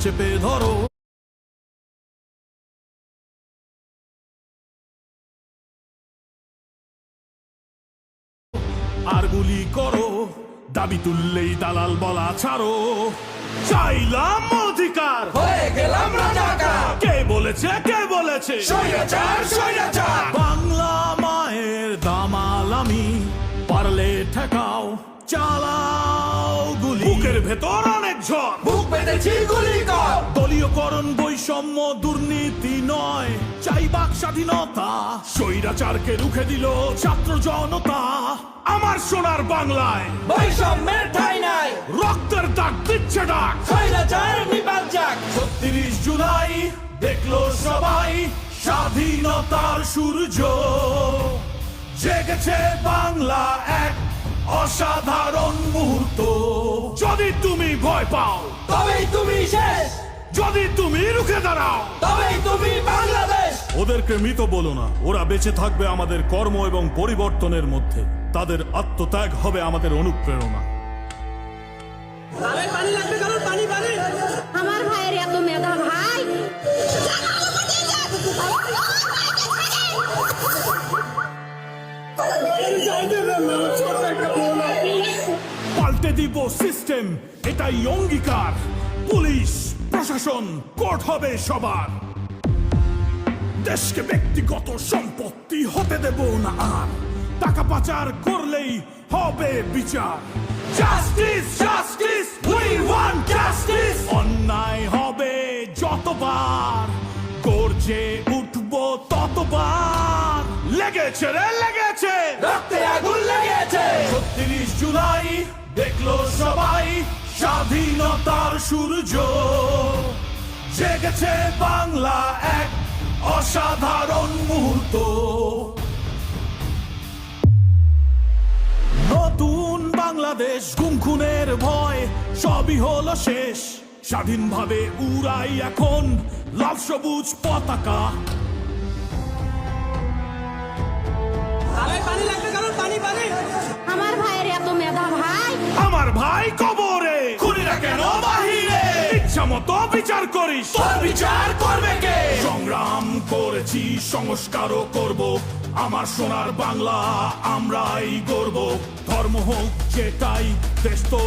চেপে ধরো। আর গুলি করো, দাবি তুললেই দালাল বলা ছাড়ো। চাইলাম অধিকার, হয়ে গেলাম রাজাকার। কে বলেছে, কে বলেছে স্বৈরাচার, স্বৈরাচার। বাংলা মায়ের দামাল আমি, পারলে ঠেকাও, চালাও গুলি। বুকের ভেতর অনেক ঝড়, বুক পেতেছি গুলি কর। দলীয়করণ বৈষম্য দুর্নীতি নয়, চাই বাক স্বাধীনতা। স্বৈরাচারকে রুখে দিল ছাত্র জনতা। আমার সোনার বাংলায় বৈষম্যের ঠাঁই নাই, রক্তের দাগ দিচ্ছে ডাক। স্বৈরাচার নিপাত যাক। ৩৬ জুলাই দেখলো সবাই স্বাধীনতার সূর্য। জেগেছে বাংলা এক অসাধারণ মুহূর্ত। যদি তুমি ভয় পাও, তবেই তুমি শেষ। যদি তুমি রুখে দাঁড়াও, তবেই তুমি বাংলাদেশ। ওদেরকে মৃত বলো না, ওরা বেঁচে থাকবে আমাদের কর্ম এবং পরিবর্তনের মধ্যে। তাদের আত্মত্যাগ হবে আমাদের অনুপ্রেরণা। আমার ভাইয়ের এত মেধা ভাই। পাল্টে দিব সিস্টেম, এটাই অঙ্গীকার। পুলিশ প্রশাসন কোর্ট হবে সবার। দেশকে ব্যক্তিগত সম্পত্তি হতে দেব না আর। টাকা পাচার করলেই হবে বিচার। Justice, justice, we want justice. অন্যায় হবে যতবার, গর্জে উঠবো ততবার। লেগেছে রে, লেগেছে, রক্তে আগুন লেগেছে। ৩৬ জুলাই দেখলো সবাই স্বাধীনতার সূর্য। জেগেছে বাংলা এক অসাধারণ মুহূর্ত। নতুন বাংলাদেশ, গুম খুনের ভয় সবই হলো শেষ। স্বাধীনভাবে উড়াই এখন লাল সবুজ পতাকা। আমার ভাইয়ের এত মেধা ভাই। আমার ভাই কবরে, খুনিরা কেন বাহিরে? ইচ্ছা মতো বিচার করিস, তোর বিচার করবে কে? সংগ্রাম করেছি, সংস্কারও করব। আমার সোনার বাংলা আমরাই গর্ব। ধর্ম হোক যেটাই, দেশ তো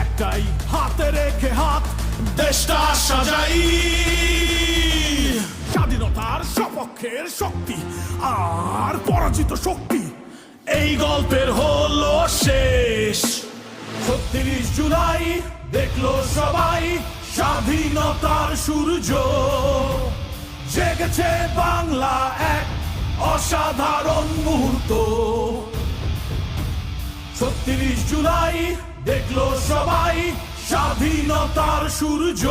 একটাই। হাতে রেখে হাত দেশটা সাজাই। স্বাধীনতার সপক্ষের শক্তি আর পরাজিত শক্তি, এই গল্পের হলো শেষ। ৩৬ জুলাই দেখলো সবাই স্বাধীনতার সূর্য। জেগেছে বাংলা এক অসাধারণ মুহূর্ত। ৩৬ জুলাই দেখলো সবাই স্বাধীনতার সূর্য।